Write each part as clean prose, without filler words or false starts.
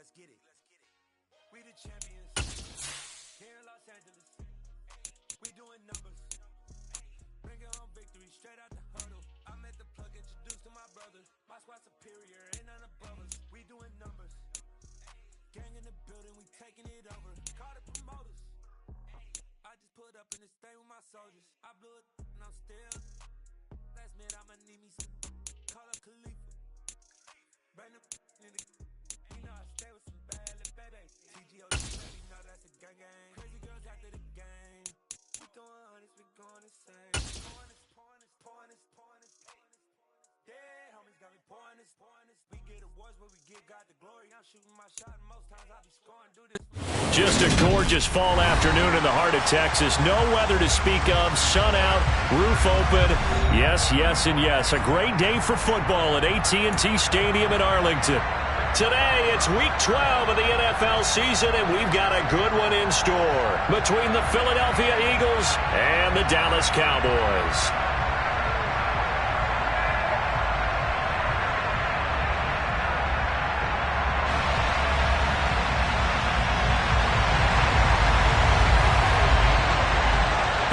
let's get it. We the champions here in Los Angeles. We doing numbers. Bringing home victory straight out the huddle. I met the plug, introduced to my brother. My squad superior, ain't none above us. We doing numbers. Gang in the building, we taking it over. Call the promoters. I just put up in this thing with my soldiers. I blew it and I'm still. Last minute I'ma need me some. Call up Khalifa. Bring the in the. You know I stay with some bad little baby. TGO, you know that's a gang gang. Crazy girls after the game. We throwing hundreds, we going insane. Pouring this. Yeah, homies got me pouring this. We get awards, but we give God the glory. I'm shooting my shot, and most times I be scoring. Do this. Just a gorgeous fall afternoon in the heart of Texas. No weather to speak of. Sun out, roof open. Yes, yes, and yes. A great day for football at AT&T Stadium in Arlington. Today, it's Week 12 of the NFL season, and we've got a good one in store between the Philadelphia Eagles and the Dallas Cowboys.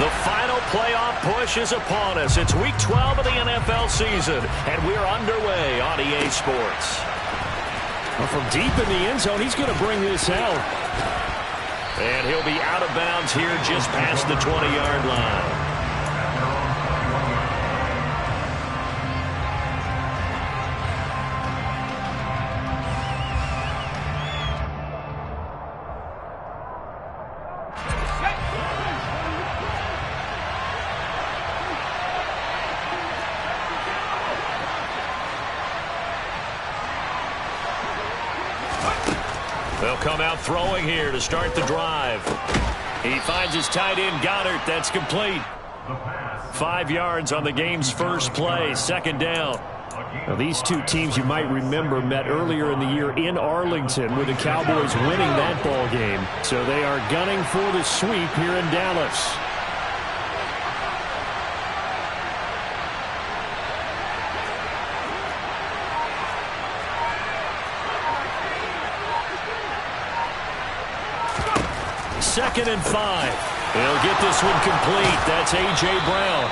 The final playoff push is upon us. It's Week 12 of the NFL season, and we're underway on EA Sports. Well, from deep in the end zone, he's going to bring this out. And he'll be out of bounds here just past the 20-yard line. They'll come out throwing here to start the drive. He finds his tight end, Goddard. That's complete. 5 yards on the game's first play, second down. Now, these two teams, you might remember, met earlier in the year in Arlington with the Cowboys winning that ball game. So they are gunning for the sweep here in Dallas. Second and 5. They'll get this one complete. That's A.J. Brown.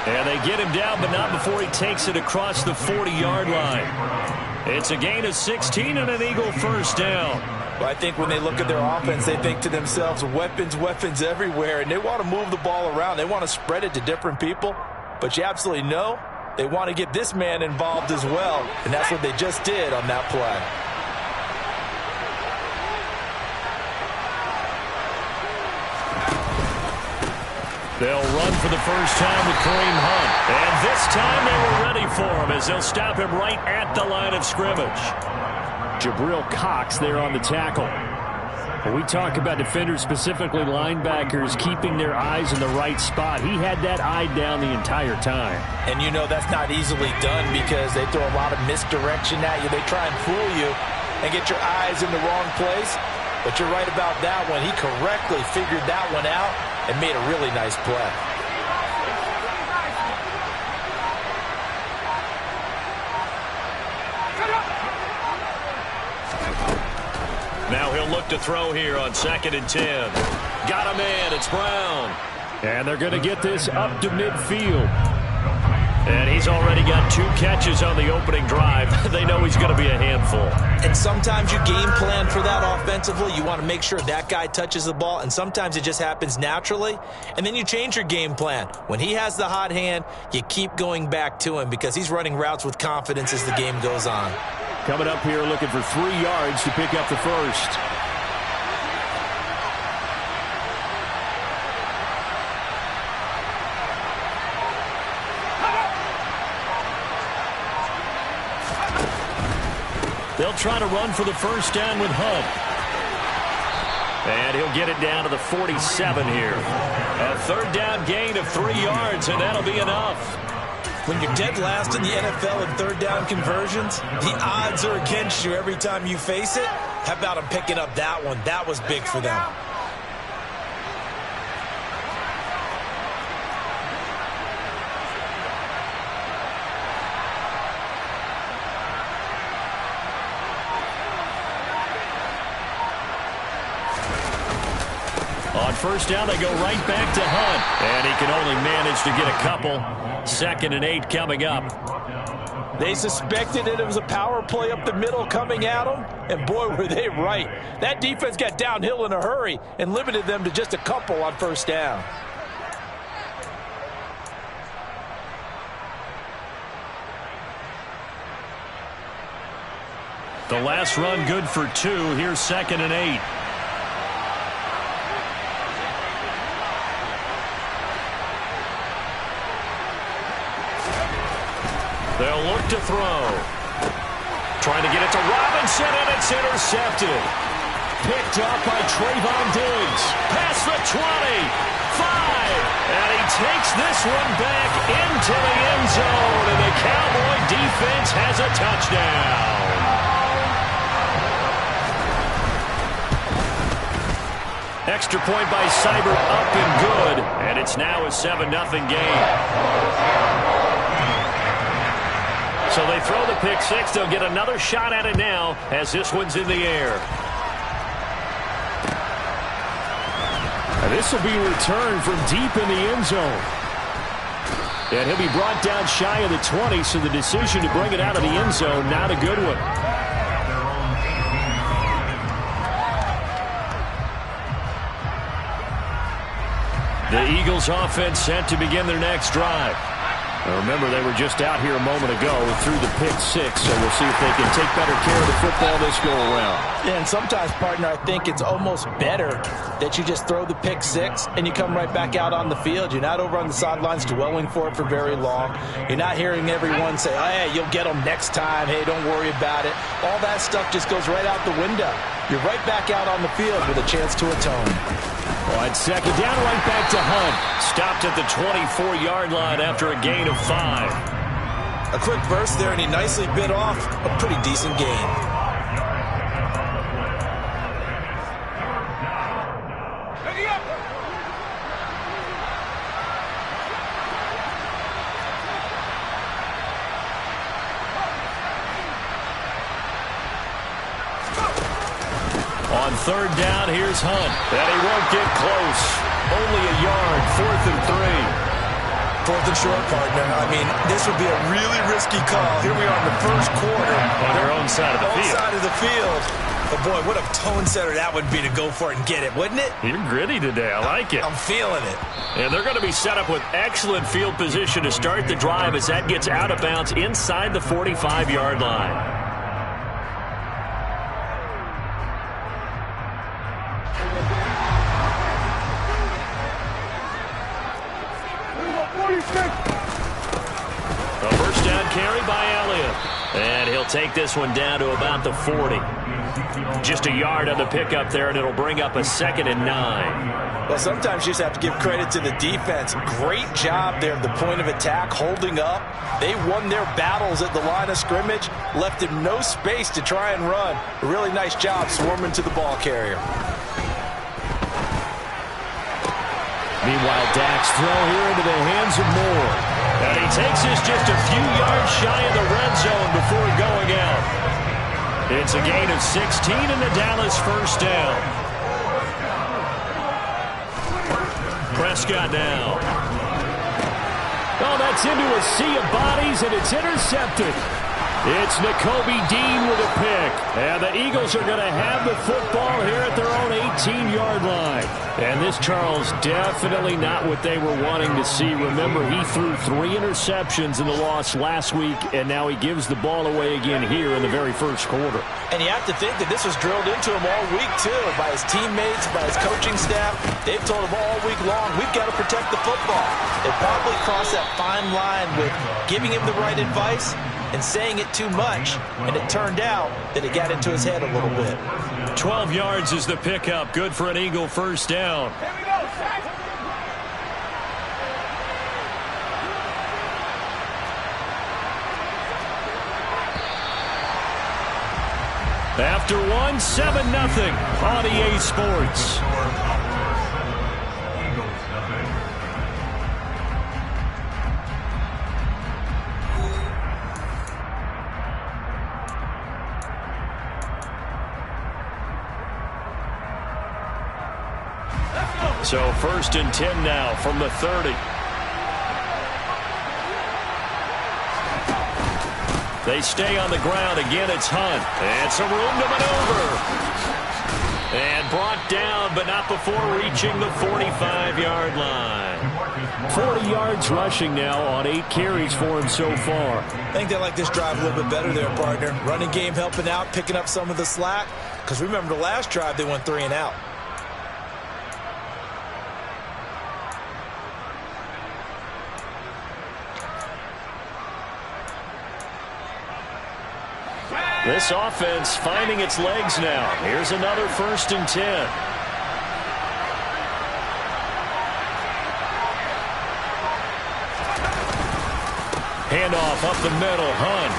And they get him down, but not before he takes it across the 40-yard line. It's a gain of 16 and an Eagle first down. Well, I think when they look at their offense, they think to themselves, weapons everywhere, and they want to move the ball around. They want to spread it to different people, but you absolutely know they want to get this man involved as well, and that's what they just did on that play. They'll run for the first time with Kareem Hunt. And this time they were ready for him as they'll stop him right at the line of scrimmage. Jabril Cox there on the tackle. When we talk about defenders, specifically linebackers, keeping their eyes in the right spot, he had that eye down the entire time. And you know that's not easily done because they throw a lot of misdirection at you. They try and fool you and get your eyes in the wrong place. But you're right about that one. He correctly figured that one out and made a really nice play. Now he'll look to throw here on 2nd and 10. Got a man, it's Brown. And they're going to get this up to midfield. And he's already got 2 catches on the opening drive. They know he's going to be a handful. And sometimes you game plan for that offensively. You want to make sure that guy touches the ball, and sometimes it just happens naturally. And then you change your game plan. When he has the hot hand, you keep going back to him because he's running routes with confidence as the game goes on. Coming up here looking for 3 yards to pick up the first. They'll try to run for the first down with Hunt. And he'll get it down to the 47 here. A third down gain of 3 yards, and that'll be enough. When you're dead last in the NFL in third down conversions, the odds are against you every time you face it. How about them picking up that one? That was big for them. On first down, they go right back to Hunt. And he can only manage to get a couple. 2nd and 8 coming up. They suspected it was a power play up the middle coming at them, and boy, were they right. That defense got downhill in a hurry and limited them to just a couple on first down. The last run good for 2. Here's 2nd and 8. They'll look to throw. Trying to get it to Robinson, and it's intercepted. Picked up by Trayvon Diggs. Past the 20. 5. And he takes this one back into the end zone, and the Cowboy defense has a touchdown. Extra point by Seibert, up and good, and it's now a 7-0 game. So they throw the pick six. They'll get another shot at it now as this one's in the air. And this will be returned from deep in the end zone. And he'll be brought down shy of the 20, so the decision to bring it out of the end zone, not a good one. The Eagles offense set to begin their next drive. Now remember, they were just out here a moment ago through the pick six, so we'll see if they can take better care of the football this go around. Yeah, and sometimes, partner, I think it's almost better that you just throw the pick six and you come right back out on the field. You're not over on the sidelines dwelling for it for very long. You're not hearing everyone say, oh, hey, you'll get them next time. Hey, don't worry about it. All that stuff just goes right out the window. You're right back out on the field with a chance to atone. On 2nd down, right back to Hunt. Stopped at the 24-yard line after a gain of 5. A quick burst there, and he nicely bit off a pretty decent gain. On 3rd down, here's Hunt. And he won't get close. Only a yard, 4th and 3. 4th and short, partner. I mean, this would be a really risky call. Here we are in the first quarter. On their own side of the field. Side of the field. But, boy, what a tone setter that would be to go for it and get it, wouldn't it? You're gritty today. I like it. I'm feeling it. And they're going to be set up with excellent field position to start the drive as that gets out of bounds inside the 45-yard line. A first down carry by Elliott. And he'll take this one down to about the 40. Just a yard on the pickup there, and it'll bring up a 2nd and 9. Well, sometimes you just have to give credit to the defense. Great job there at the point of attack, holding up. They won their battles at the line of scrimmage, left him no space to try and run. A really nice job swarming to the ball carrier. Meanwhile, Dak's throw here into the hands of Moore. And he takes this just a few yards shy of the red zone before going out. It's a gain of 16 in the Dallas first down. Prescott now. Oh, that's into a sea of bodies, and it's intercepted. It's Nakobe Dean with a pick. And the Eagles are going to have the football here at their own 18-yard line. And this, Charles, definitely not what they were wanting to see. Remember, he threw 3 interceptions in the loss last week, and now he gives the ball away again here in the very first quarter. And you have to think that this was drilled into him all week, too, by his teammates, by his coaching staff. They've told him all week long, we've got to protect the football. They probably crossed that fine line with giving him the right advice and saying it too much, and it turned out that it got into his head a little bit. 12 yards is the pickup. Good for an Eagle first down. Here we go, Shaq. After one, 7-0 on EA Sports. Let's go. So 1st and 10 now from the 30. They stay on the ground. Again, it's Hunt. And some room to maneuver. And brought down, but not before reaching the 45-yard line. 40 yards rushing now on 8 carries for him so far. I think they like this drive a little bit better there, partner. Running game helping out, picking up some of the slack. Because remember the last drive, they went 3 and out. This offense finding its legs now. Here's another 1st and 10. Handoff up the middle. Hunt.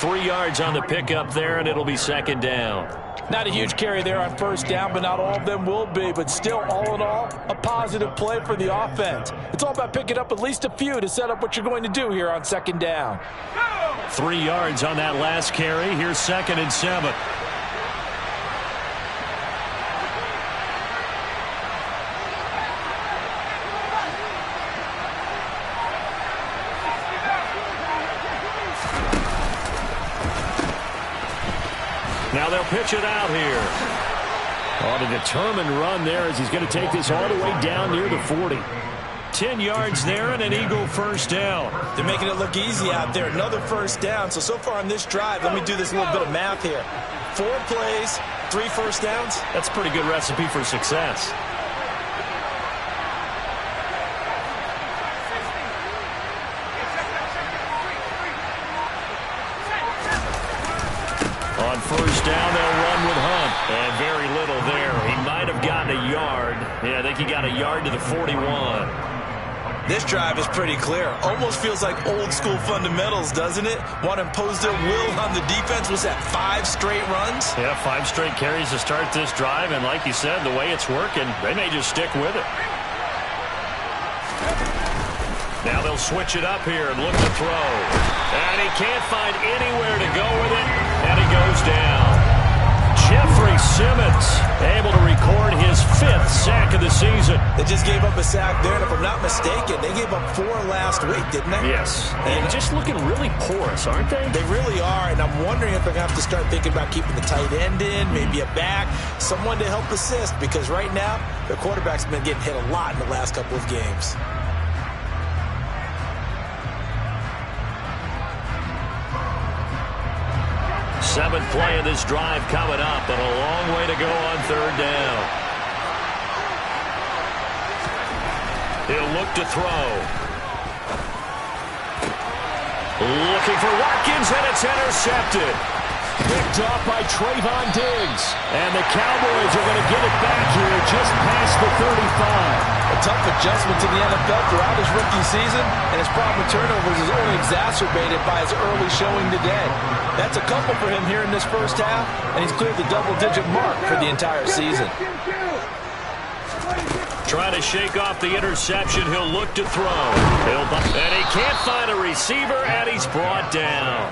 3 yards on the pickup there, and it'll be 2nd down. Not a huge carry there on 1st down, but not all of them will be. But still, all in all, a positive play for the offense. It's all about picking up at least a few to set up what you're going to do here on 2nd down. 3 yards on that last carry. Here's 2nd and 7. Now they'll pitch it out here. On a determined run there as he's going to take this all the way down near the 40. 10 yards there and an Eagle 1st down. They're making it look easy out there. Another 1st down. So far on this drive, let me do this little bit of math here. 4 plays, 3 1st downs. That's a pretty good recipe for success. On 1st down, they'll run with Hunt. And very little there. He might have gotten a yard. Yeah, I think he got a yard to the 41. This drive is pretty clear. Almost feels like old school fundamentals, doesn't it? Want to impose their will on the defense. Was that 5 straight runs? Yeah, 5 straight carries to start this drive. And like you said, the way it's working, they may just stick with it. Now they'll switch it up here and look to throw. And he can't find anywhere to go with it. And he goes down. Jeffrey Simmons able to record his 5th sack of the season. They just gave up a sack there, and if I'm not mistaken, they gave up 4 last week, didn't they? Yes. And just looking really porous, aren't they? They really are, and I'm wondering if they're going to have to start thinking about keeping the tight end in, maybe a back, someone to help assist, because right now, their quarterback's been getting hit a lot in the last couple of games. Seventh play of this drive coming up, and a long way to go on 3rd down. He'll look to throw. Looking for Watkins, and it's intercepted. Picked off by Trayvon Diggs. And the Cowboys are going to get it back here just past the 35. A tough adjustment to the NFL throughout his rookie season, and his problem with turnovers is only exacerbated by his early showing today. That's a couple for him here in this 1st half, and he's cleared the double-digit mark for the entire season. Trying to shake off the interception. He'll look to throw. And he can't find a receiver, and he's brought down.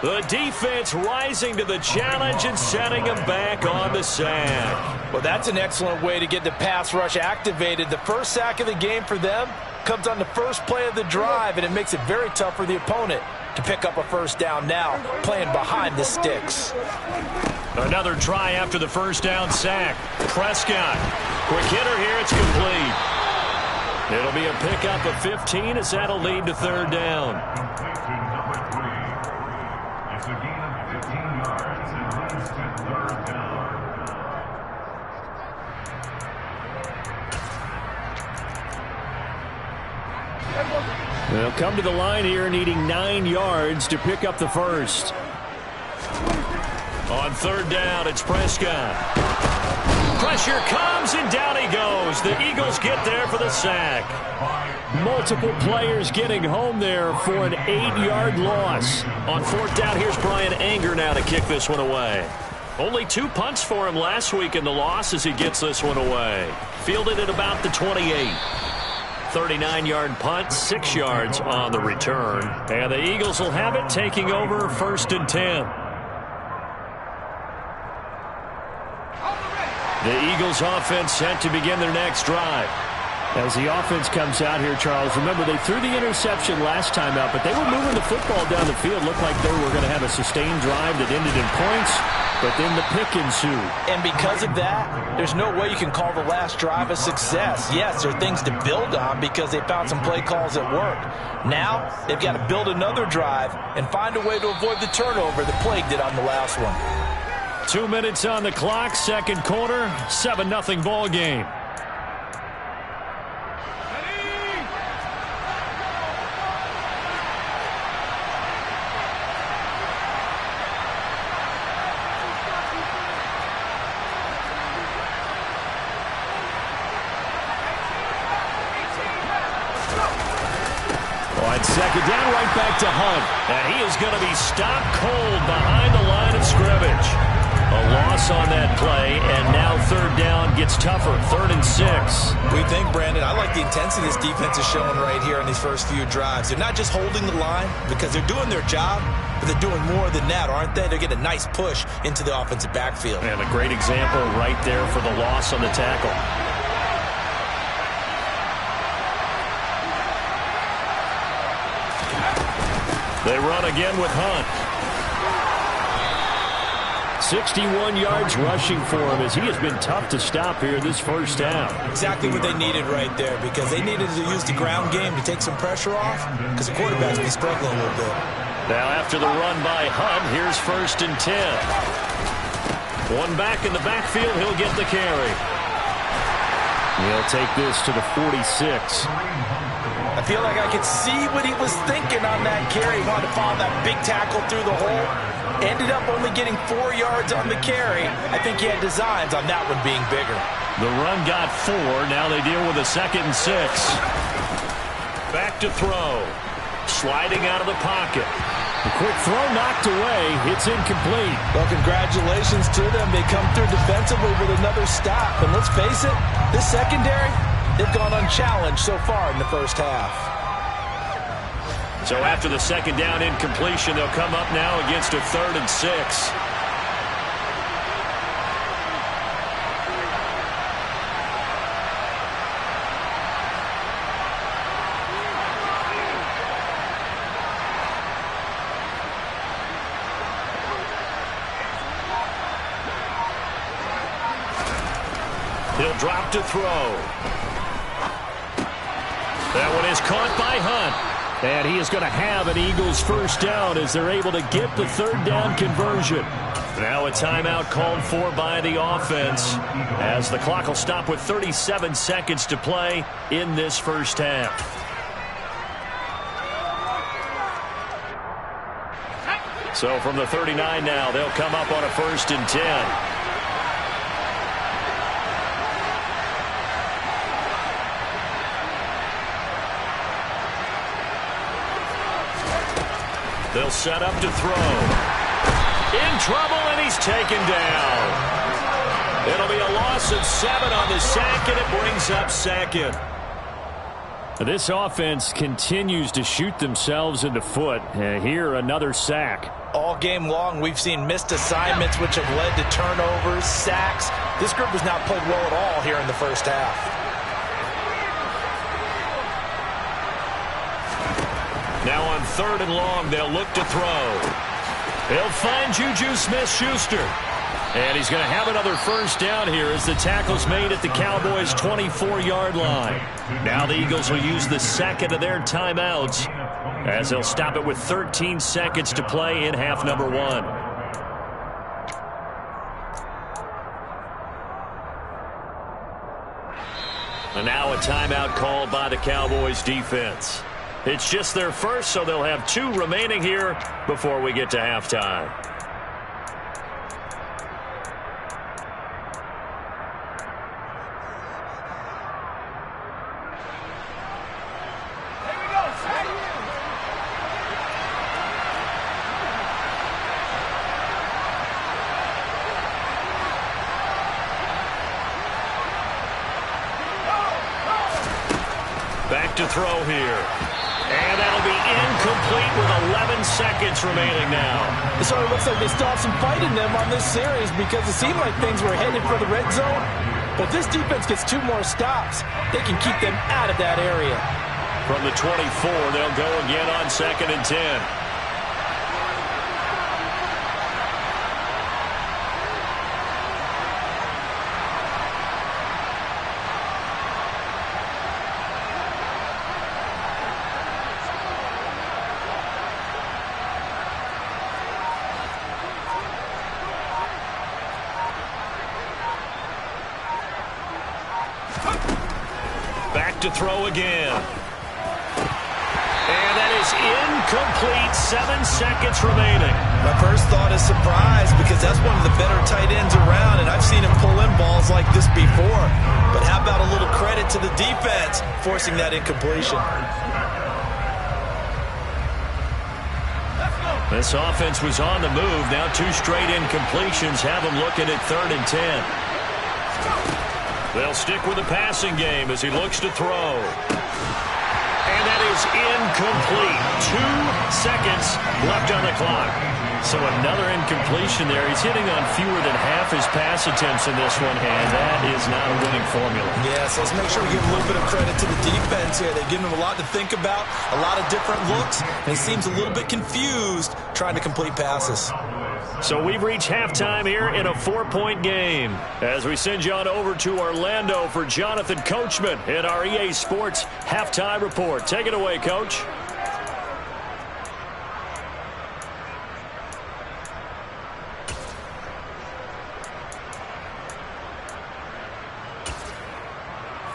The defense rising to the challenge and setting him back on the sack. Well, that's an excellent way to get the pass rush activated. The 1st sack of the game for them comes on the 1st play of the drive, and it makes it very tough for the opponent to pick up a 1st down now, playing behind the sticks. Another try after the 1st down sack. Prescott. Quick hitter here. It's complete. It'll be a pickup of 15 as that'll lead to 3rd down. They'll come to the line here needing 9 yards to pick up the 1st. On 3rd down, it's Prescott. Pressure comes, and down he goes. The Eagles get there for the sack. Multiple players getting home there for an 8-yard loss. On 4th down, here's Brian Anger now to kick this one away. Only 2 punts for him last week in the loss as he gets this one away. Fielded at about the 28. 39-yard punt, 6 yards on the return. And the Eagles will have it, taking over 1st and 10. The Eagles offense set to begin their next drive. As the offense comes out here, Charles, remember they threw the interception last time out, but they were moving the football down the field. Looked like they were going to have a sustained drive that ended in points, but then the pick ensued. And because of that, there's no way you can call the last drive a success. Yes, there are things to build on because they found some play calls that work. Now, they've got to build another drive and find a way to avoid the turnover that plagued it on the last one. 2 minutes on the clock, second quarter, 7-0 ball game. Second down, right back to Hunt. And he is going to be stopped cold behind the line of scrimmage. A loss on that play, and now third down gets tougher. 3rd and 6. We think, Brandon, I like the intensity this defense is showing right here in these first few drives. They're not just holding the line because they're doing their job, but they're doing more than that, aren't they? They're getting a nice push into the offensive backfield. And a great example right there for the loss on the tackle. They run again with Hunt. 61 yards rushing for him as he has been tough to stop here this first down. Exactly what they needed right there because they needed to use the ground game to take some pressure off because the quarterback's been struggling a little bit. Now after the run by Hunt, here's 1st and 10. One back in the backfield, he'll get the carry. He'll take this to the 46. I feel like I could see what he was thinking on that carry. He wanted to follow that big tackle through the hole. Ended up only getting 4 yards on the carry. I think he had designs on that one being bigger. The run got 4. Now they deal with a 2nd and 6. Back to throw. Sliding out of the pocket. A quick throw knocked away. It's incomplete. Well, congratulations to them. They come through defensively with another stop. And let's face it, this secondary, they've gone unchallenged so far in the first half. So after the second down incompletion, they'll come up now against a 3rd and 6. He'll drop to throw. That one is caught by Hunt. And he is going to have an Eagles first down as they're able to get the 3rd down conversion. Now a timeout called for by the offense as the clock will stop with 37 seconds to play in this first half. So from the 39 now, they'll come up on a 1st and 10. They'll set up to throw. In trouble, and he's taken down. It'll be a loss of 7 on the sack, and it brings up 2nd. This offense continues to shoot themselves in the foot. Here, another sack. All game long, we've seen missed assignments, which have led to turnovers, sacks. This group has not played well at all here in the first half. Now on 3rd and long, they'll look to throw. They'll find Juju Smith-Schuster. And he's going to have another first down here as the tackle's made at the Cowboys' 24-yard line. Now the Eagles will use the second of their timeouts as they'll stop it with 13 seconds to play in half number 1. And now a timeout called by the Cowboys defense. It's just their first, so they'll have 2 remaining here before we get to halftime. Back to throw here. And that'll be incomplete with 11 seconds remaining now. It sort of looks like they still have some fight in them on this series because it seemed like things were headed for the red zone. But if this defense gets 2 more stops, they can keep them out of that area. From the 24, they'll go again on 2nd and 10. Back to throw again. And that is incomplete. 7 seconds remaining. My first thought is surprise because that's one of the better tight ends around, and I've seen him pull in balls like this before. But how about a little credit to the defense forcing that incompletion? This offense was on the move. Now 2 straight incompletions have them looking at 3rd and 10. They'll stick with the passing game as he looks to throw. And that is incomplete. 2 seconds left on the clock. So another incompletion there. He's hitting on fewer than half his pass attempts in this one, and that is not a winning formula. Yes, let's make sure we give a little bit of credit to the defense here. They've given him a lot to think about, a lot of different looks, and he seems a little bit confused trying to complete passes. So we've reached halftime here in a 4-point game as we send you on over to Orlando for Jonathan Coachman in our EA Sports Halftime Report. Take it away, Coach.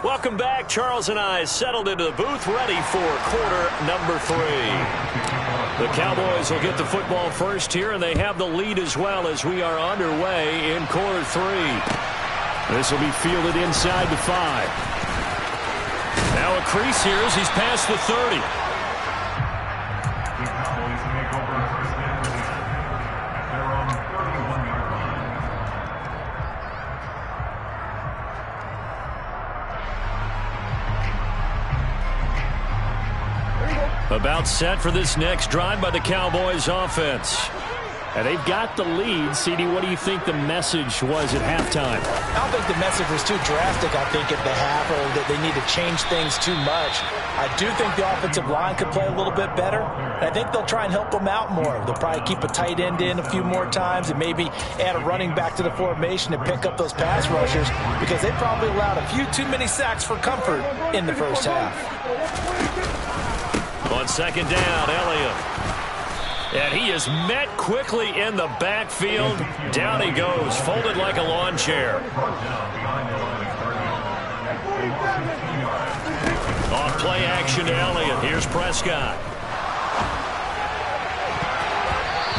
Welcome back. Charles and I settled into the booth ready for quarter number 3. The Cowboys will get the football first here, and they have the lead as well as we are underway in quarter 3. This will be fielded inside the 5. Now a crease here as he's past the 30. About set for this next drive by the Cowboys offense. And they've got the lead. CD, what do you think the message was at halftime? I don't think the message was too drastic, I think, at the half, or that they need to change things too much. I do think the offensive line could play a little bit better. And I think they'll try and help them out more. They'll probably keep a tight end in a few more times and maybe add a running back to the formation to pick up those pass rushers because they probably allowed a few too many sacks for comfort in the first half. On 2nd down, Elliott. And he is met quickly in the backfield. Down he goes, folded like a lawn chair. Off play action to Elliott. Here's Prescott.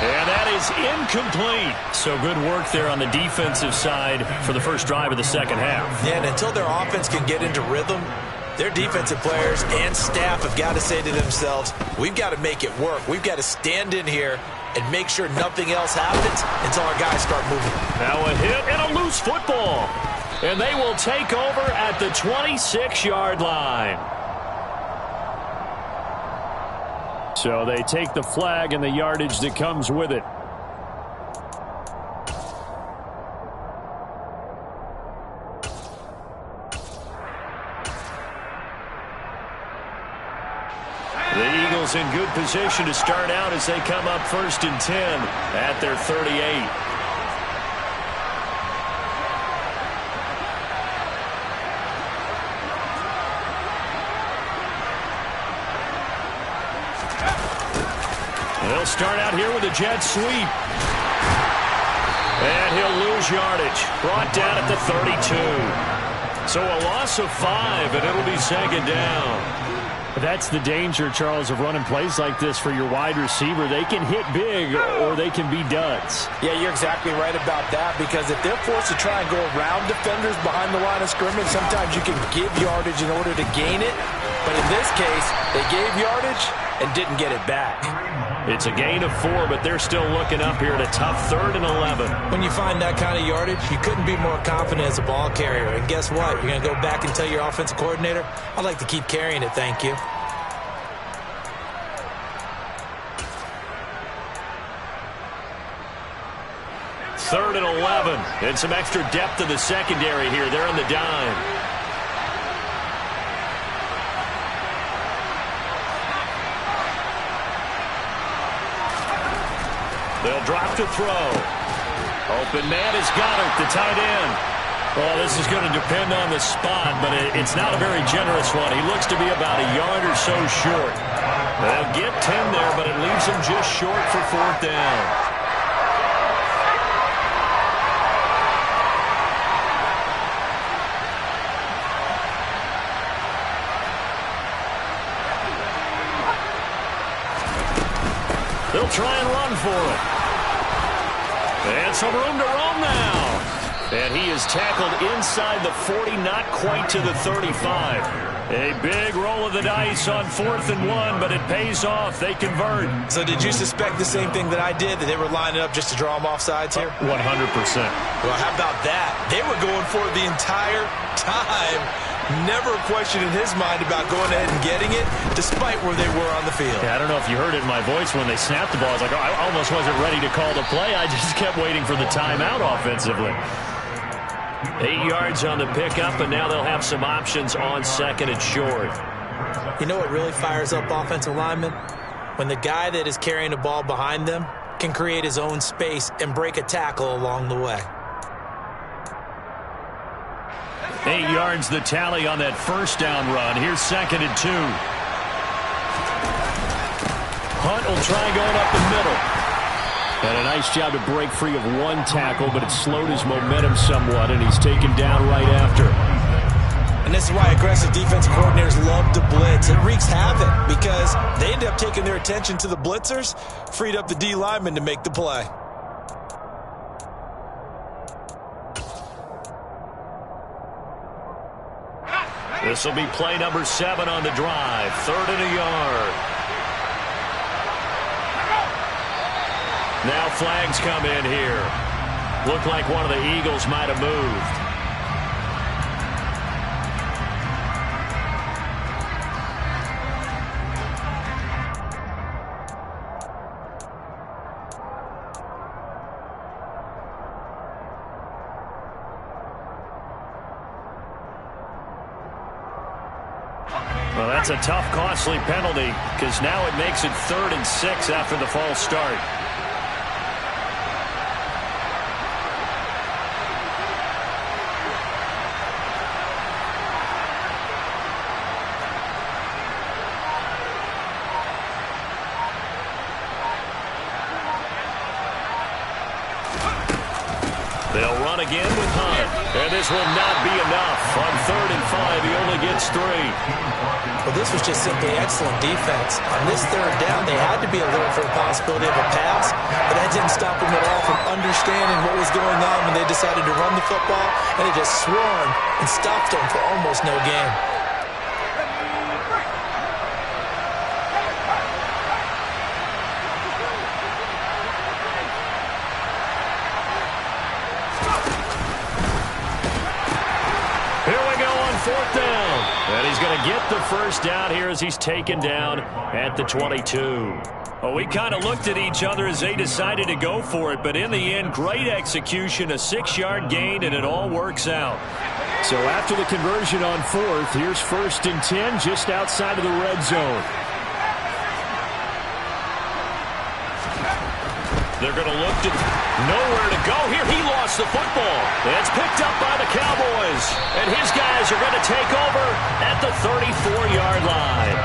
And that is incomplete. So good work there on the defensive side for the first drive of the second half. Yeah, and until their offense can get into rhythm, their defensive players and staff have got to say to themselves, we've got to make it work. We've got to stand in here and make sure nothing else happens until our guys start moving. Now a hit and a loose football. And they will take over at the 26-yard line. So they take the flag and the yardage that comes with it. The Eagles in good position to start out as they come up 1st and 10 at their 38. They'll start out here with a jet sweep. And he'll lose yardage. Brought down at the 32. So a loss of 5, and it'll be 2nd down. That's the danger, Charles, of running plays like this for your wide receiver. They can hit big or they can be duds. Yeah, you're exactly right about that because if they're forced to try and go around defenders behind the line of scrimmage, sometimes you can give yardage in order to gain it. But in this case, they gave yardage and didn't get it back. It's a gain of 4, but they're still looking up here at a tough 3rd and 11. When you find that kind of yardage, you couldn't be more confident as a ball carrier. And guess what? You're going to go back and tell your offensive coordinator, I'd like to keep carrying it, thank you. 3rd and 11. And some extra depth to the secondary here. They're in the dime. They'll drop to throw. Open man is Goddard, the tight end. Well, this is going to depend on the spot, but it's not a very generous one. He looks to be about a yard or so short. They'll get 10 there, but it leaves him just short for 4th down. They'll try and run for it. And some room to roam now. And he is tackled inside the 40, not quite to the 35. A big roll of the dice on 4th and 1, but it pays off. They convert. So did you suspect the same thing that I did, that they were lining up just to draw them off sides here? 100%. Well, how about that? They were going for it the entire time. Never a question in his mind about going ahead and getting it, despite where they were on the field. Yeah, I don't know if you heard it in my voice when they snapped the ball. I was like, I almost wasn't ready to call the play. I just kept waiting for the timeout offensively. 8 yards on the pickup, and now they'll have some options on 2nd and short. You know what really fires up offensive linemen? When the guy that is carrying the ball behind them can create his own space and break a tackle along the way. 8 yards the tally on that 1st down run. Here's 2nd and 2. Hunt will try going up the middle. And a nice job to break free of one tackle, but it slowed his momentum somewhat, and he's taken down right after. And this is why aggressive defensive coordinators love to blitz. It wreaks havoc because they end up taking their attention to the blitzers, freed up the D lineman to make the play. This will be play number 7 on the drive. 3rd and a yard. Now flags come in here. Looked like one of the Eagles might have moved. Well, that's a tough, costly penalty because now it makes it 3rd and 6 after the false start. They'll run again with Hunt. And this will not be enough. On 3rd and 5, he only gets 3. Well, this was just simply excellent defense. On this 3rd down, they had to be alert for the possibility of a pass, but that didn't stop them at all from understanding what was going on when they decided to run the football, and they just swarmed and stopped them for almost no gain. And he's going to get the 1st down here as he's taken down at the 22. Well, we kind of looked at each other as they decided to go for it, but in the end, great execution, a 6-yard gain, and it all works out. So after the conversion on 4th, here's 1st and 10 just outside of the red zone. They're going to look to nowhere to go here. He lost the football. It's picked up by the Cowboys. And his guys are going to take over at the 34-yard line.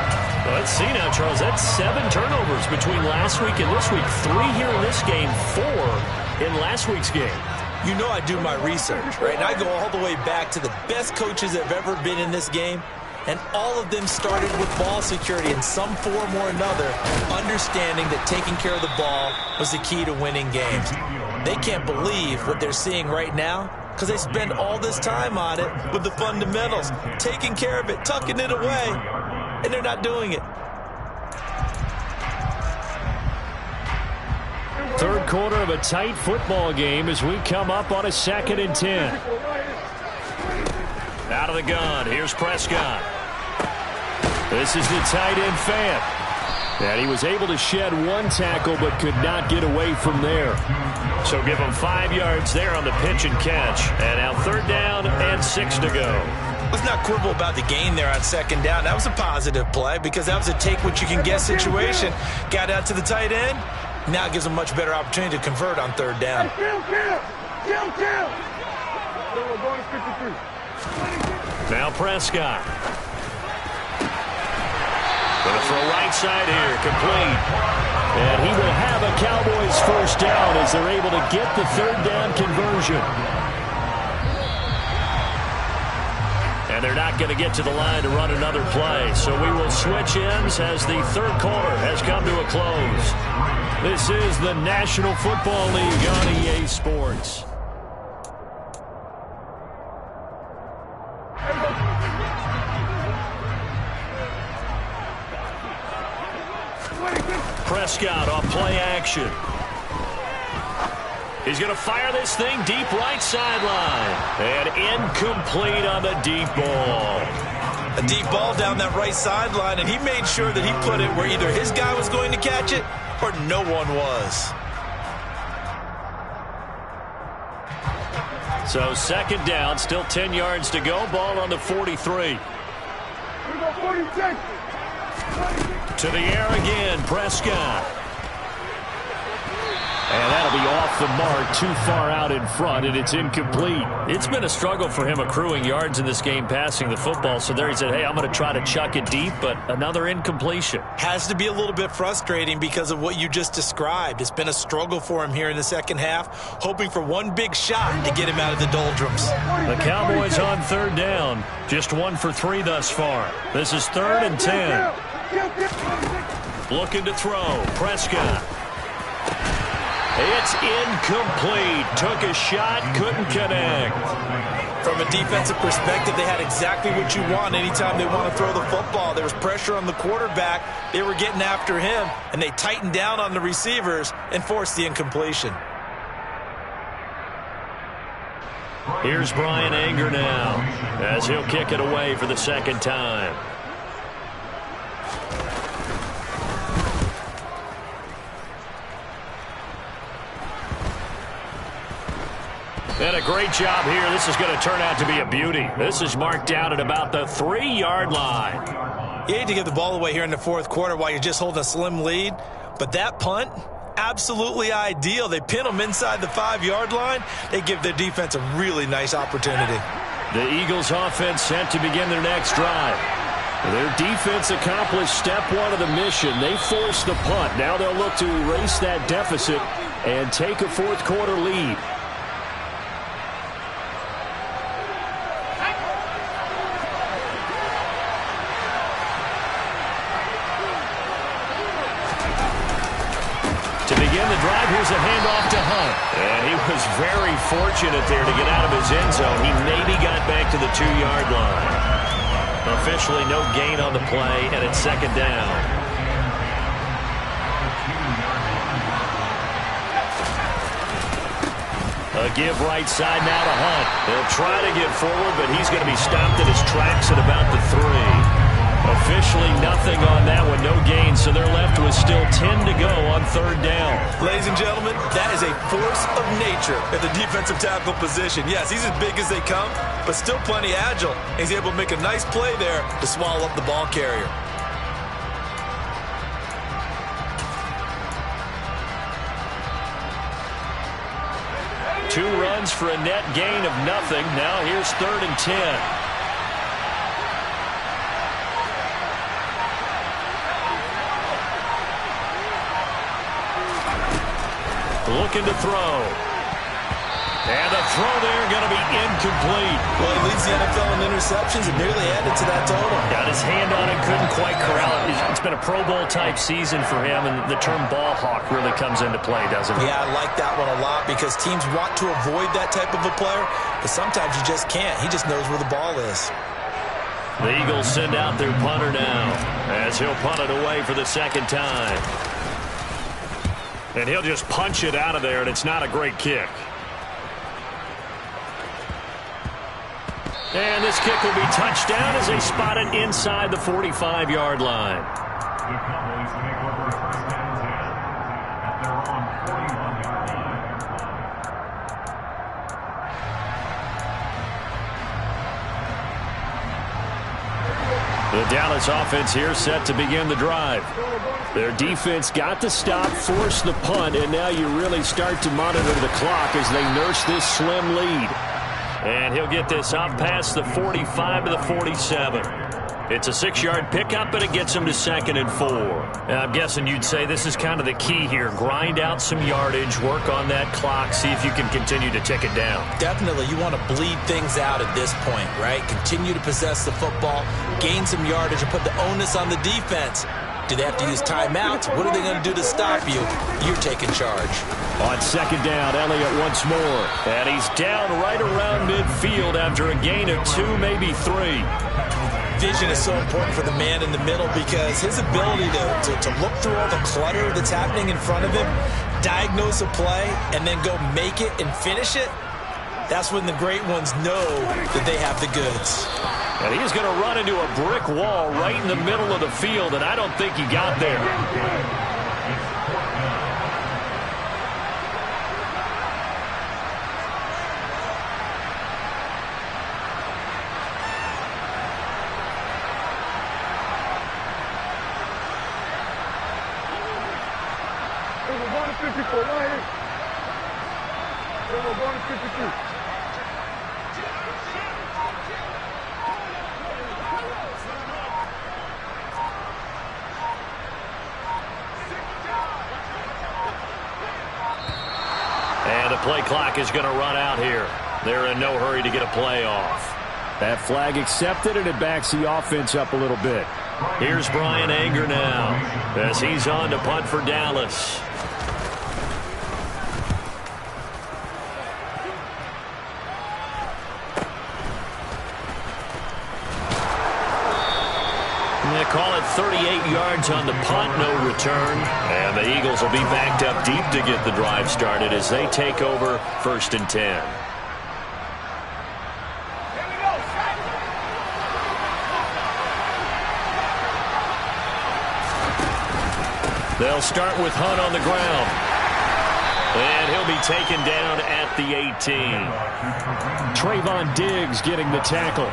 Well, let's see now, Charles. That's 7 turnovers between last week and this week. 3 here in this game, 4 in last week's game. You know I do my research, right? And I go all the way back to the best coaches that have ever been in this game. And all of them started with ball security in some form or another, understanding that taking care of the ball was the key to winning games. They can't believe what they're seeing right now because they spend all this time on it with the fundamentals, taking care of it, tucking it away, and they're not doing it. 3rd quarter of a tight football game as we come up on a 2nd and 10. Out of the gun, here's Prescott. This is the tight end Fant. And he was able to shed one tackle but could not get away from there. So give him 5 yards there on the pitch and catch. And now 3rd down and 6 to go. Let's not quibble about the gain there on 2nd down. That was a positive play because that was a take-what-you-can-get situation. Got out to the tight end. Now it gives him a much better opportunity to convert on 3rd down. Now Prescott. Going to throw right side here, complete. And he will have a Cowboys 1st down as they're able to get the 3rd down conversion. And they're not going to get to the line to run another play. So we will switch ends as the 3rd quarter has come to a close. This is the National Football League on EA Sports. Prescott off play action. He's going to fire this thing deep right sideline. And incomplete on the deep ball. A deep ball down that right sideline, and he made sure that he put it where either his guy was going to catch it or no one was. So 2nd down, still 10 yards to go. Ball on the 43. To the air again, Prescott. And that'll be off the mark, too far out in front, and it's incomplete. It's been a struggle for him accruing yards in this game passing the football. So there he said, hey, I'm going to try to chuck it deep, but another incompletion. Has to be a little bit frustrating because of what you just described. It's been a struggle for him here in the 2nd half, hoping for one big shot to get him out of the doldrums. The Cowboys on 3rd down, just 1 for 3 thus far. This is 3rd and 10. Looking to throw, Prescott. It's incomplete. Took a shot, couldn't connect. From a defensive perspective, they had exactly what you want anytime they want to throw the football. There was pressure on the quarterback. They were getting after him, and they tightened down on the receivers and forced the incompletion. Here's Brian Anger now as he'll kick it away for the 2nd time. And a great job here. This is going to turn out to be a beauty. This is marked down at about the 3-yard line. You hate to give the ball away here in the 4th quarter while you're just holding a slim lead, but that punt, absolutely ideal. They pin them inside the 5-yard line. They give their defense a really nice opportunity. The Eagles offense set to begin their next drive. Their defense accomplished step 1 of the mission. They forced the punt. Now they'll look to erase that deficit and take a 4th quarter lead. To begin the drive, here's a handoff to Hunt. And he was very fortunate there to get out of his end zone. He maybe got back to the 2-yard line. Officially no gain on the play, and it's 2nd down. A give right side now to Hunt. They'll try to get forward, but he's going to be stopped in his tracks at about the 3. Officially nothing on that one, no gain, so they're left with still 10 to go on 3rd down. Ladies and gentlemen, that is a force of nature at the defensive tackle position. Yes, he's as big as they come, but still plenty agile. He's able to make a nice play there to swallow up the ball carrier. Two runs for a net gain of nothing. Now here's 3rd and 10. Looking to throw. And the throw there going to be incomplete. Well, he leads the NFL in interceptions and nearly added to that total. Got his hand on it, couldn't quite corral it. It's been a Pro Bowl-type season for him, and the term ball hawk really comes into play, doesn't it? Yeah, I like that one a lot because teams want to avoid that type of a player, but sometimes you just can't. He just knows where the ball is. The Eagles send out their punter now as he'll punt it away for the 2nd time. And he'll just punch it out of there, and it's not a great kick. And this kick will be touched down as they spot it inside the 45-yard line. The Cowboys take over first and 10 at their own 41-yard line. The Dallas offense here set to begin the drive. Their defense got the stop, forced the punt, and now you really start to monitor the clock as they nurse this slim lead. And he'll get this up past the 45 to the 47. It's a 6-yard pickup, and it gets him to 2nd and 4. I'm guessing you'd say this is kind of the key here. Grind out some yardage, work on that clock, see if you can continue to tick it down. Definitely, you want to bleed things out at this point, right? Continue to possess the football, gain some yardage, and put the onus on the defense. Do they have to use timeouts? What are they going to do to stop you? You're taking charge. On 2nd down, Elliott once more. And he's down right around midfield after a gain of 2, maybe 3. Vision is so important for the man in the middle because his ability to look through all the clutter that's happening in front of him, diagnose a play, and then go make it and finish it, that's when the great ones know that they have the goods. And he's going to run into a brick wall right in the middle of the field, and I don't think he got there. We're going to 54 right here. We're going to 52. And the play clock is going to run out here. They're in no hurry to get a play off. That flag accepted, and it backs the offense up a little bit. Here's Brian Anger now as he's on to punt for Dallas. They call it 38 yards on the punt, no return. And the Eagles will be backed up deep to get the drive started as they take over 1st and 10. They'll start with Hunt on the ground. And he'll be taken down at the 18. Trayvon Diggs getting the tackle.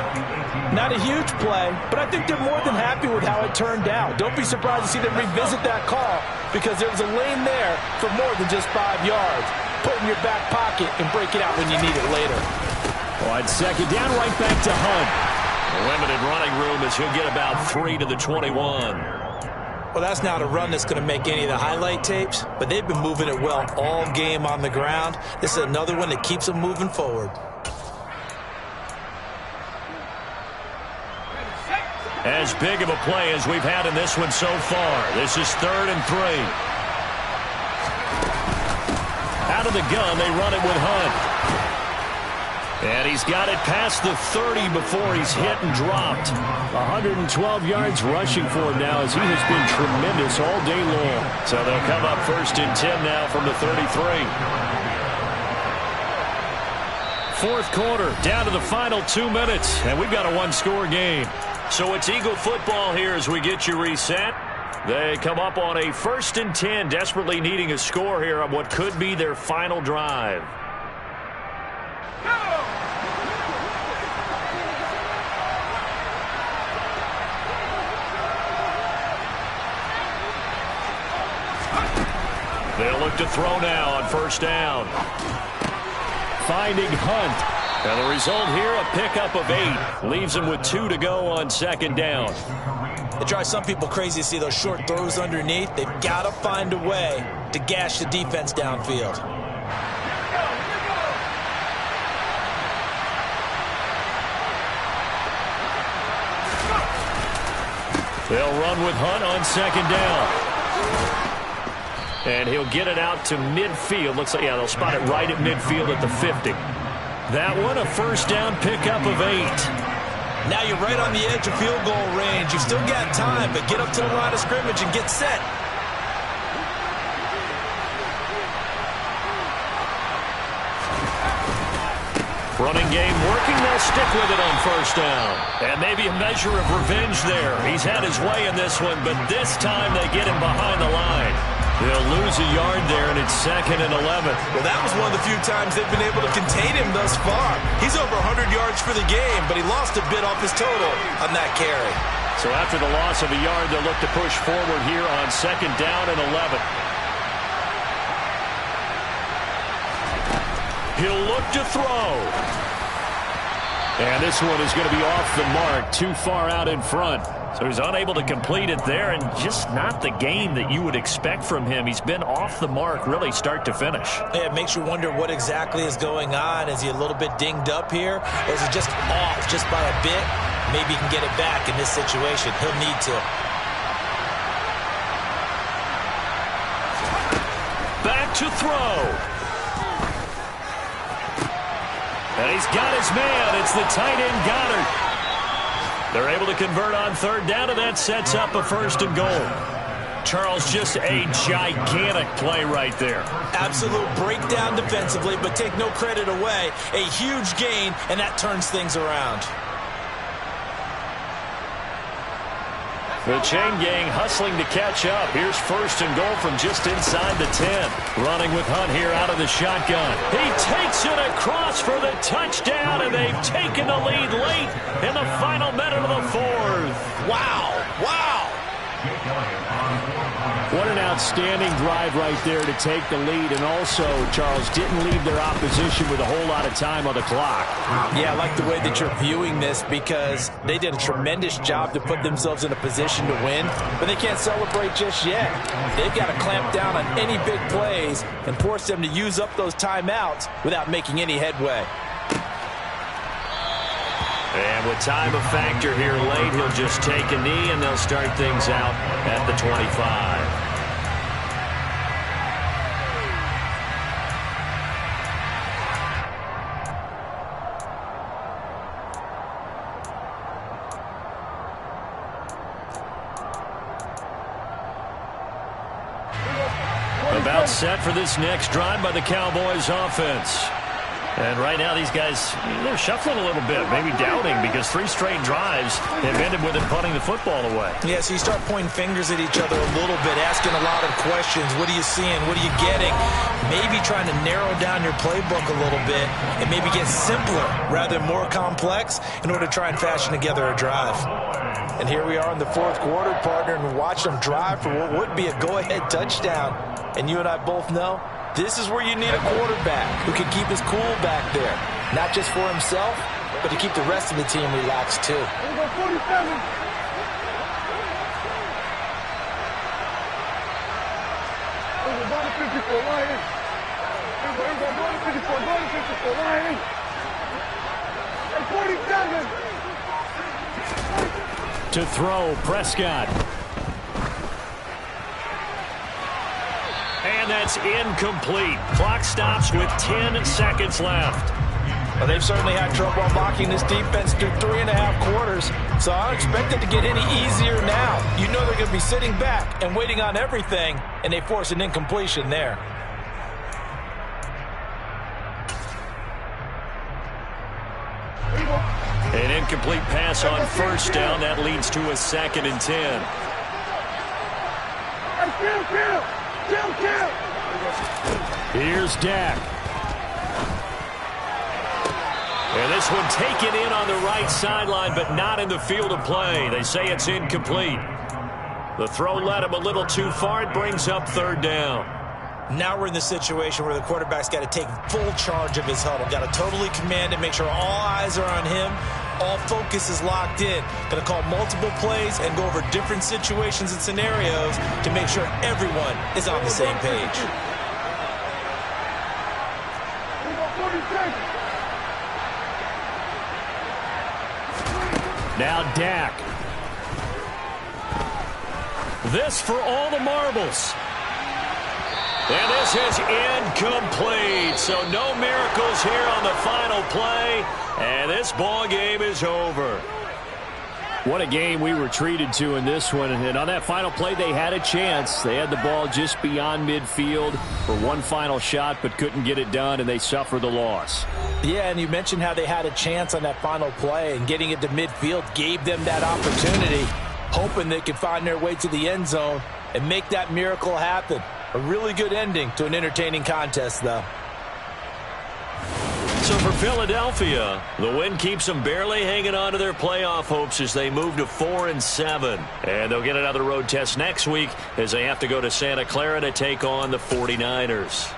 Not a huge play, but I think they're more than happy with how it turned out. Don't be surprised to see them revisit that call because there was a lane there for more than just 5 yards. Put it in your back pocket and break it out when you need it later. On 2nd down, right back to Hunt. Limited running room as he'll get about 3 to the 21. Well, that's not a run that's going to make any of the highlight tapes, but they've been moving it well all game on the ground. This is another one that keeps them moving forward. As big of a play as we've had in this one so far. This is 3rd and 3. Out of the gun, they run it with Hunt. And he's got it past the 30 before he's hit and dropped. 112 yards rushing for him now as he has been tremendous all day long. So they'll come up 1st and 10 now from the 33. 4th quarter, down to the final 2 minutes, and we've got a 1-score game. So it's Eagle football here as we get you reset. They come up on a 1st and 10, desperately needing a score here on what could be their final drive. They'll look to throw now on 1st down. Finding Hunt. And the result here, a pickup of 8. Leaves him with 2 to go on 2nd down. It drives some people crazy to see those short throws underneath. They've got to find a way to gash the defense downfield. They'll run with Hunt on 2nd down. And he'll get it out to midfield. Looks like, yeah, they'll spot it right at midfield at the 50. That one, a 1st down pickup of 8. Now you're right on the edge of field goal range. You've still got time, but get up to the line of scrimmage and get set. Running game working. They'll stick with it on first down. And maybe a measure of revenge there. He's had his way in this one, but this time they get him behind the line. They'll lose a yard there, and it's 2nd and 11. Well, that was one of the few times they've been able to contain him thus far. He's over 100 yards for the game, but he lost a bit off his total on that carry. So after the loss of a yard, they'll look to push forward here on 2nd down and 11. He'll look to throw. And this one is going to be off the mark, too far out in front. So he's unable to complete it there, and just not the game that you would expect from him. He's been off the mark really start to finish. Yeah, it makes you wonder what exactly is going on. Is he a little bit dinged up here, or is he just off just by a bit? Maybe he can get it back in this situation. He'll need to. Back to throw. And he's got his man. It's the tight end Goddard. They're able to convert on 3rd down, and that sets up a 1st and goal. Charles, just a gigantic play right there. Absolute breakdown defensively, but take no credit away. A huge gain, and that turns things around. The chain gang hustling to catch up. Here's 1st and goal from just inside the 10. Running with Hunt here out of the shotgun. He takes it across for the touchdown, and they've taken the lead late in the final minute of the 4th. Wow. Wow. What an outstanding drive right there to take the lead. And also, Charles, didn't leave their opposition with a whole lot of time on the clock. Yeah, I like the way that you're viewing this because they did a tremendous job to put themselves in a position to win, but they can't celebrate just yet. They've got to clamp down on any big plays and force them to use up those timeouts without making any headway. And with time a factor here late, he'll just take a knee, and they'll start things out at the 25. About set for this next drive by the Cowboys offense. And right now these guys, they're shuffling a little bit, maybe doubting, because 3 straight drives have ended with them punting the football away. Yeah, so you start pointing fingers at each other a little bit, asking a lot of questions. What are you seeing? What are you getting? Maybe trying to narrow down your playbook a little bit and maybe get simpler rather than more complex in order to try and fashion together a drive. And here we are in the 4th quarter, partner, and watch them drive for what would be a go-ahead touchdown. And you and I both know this is where you need a quarterback who can keep his cool back there. Not just for himself, but to keep the rest of the team relaxed too. Here we go, 47. Here we go, 54 Lions. Here we go, 54 Lions. And 47. To throw, Prescott. And that's incomplete. Clock stops with 10 seconds left. Well, they've certainly had trouble unlocking this defense through 3.5 quarters, so I don't expect it to get any easier now. You know they're going to be sitting back and waiting on everything, and they force an incompletion there. An incomplete pass on 1st down. That leads to a 2nd and 10. Here's Dak. And this one taken in on the right sideline, but not in the field of play. They say it's incomplete. The throw led him a little too far. It brings up 3rd down. Now we're in the situation where the quarterback's got to take full charge of his huddle. Got to totally command it, make sure all eyes are on him. All focus is locked in. Going to call multiple plays and go over different situations and scenarios to make sure everyone is on the same page. Now Dak. This for all the marbles. And this is incomplete. So no miracles here on the final play. And this ball game is over. What a game we were treated to in this one. And on that final play, they had a chance. They had the ball just beyond midfield for one final shot, but couldn't get it done, and they suffer the loss. Yeah, and you mentioned how they had a chance on that final play, and getting it to midfield gave them that opportunity, hoping they could find their way to the end zone and make that miracle happen. A really good ending to an entertaining contest, though. So for Philadelphia, the win keeps them barely hanging on to their playoff hopes as they move to 4-7. And they'll get another road test next week as they have to go to Santa Clara to take on the 49ers.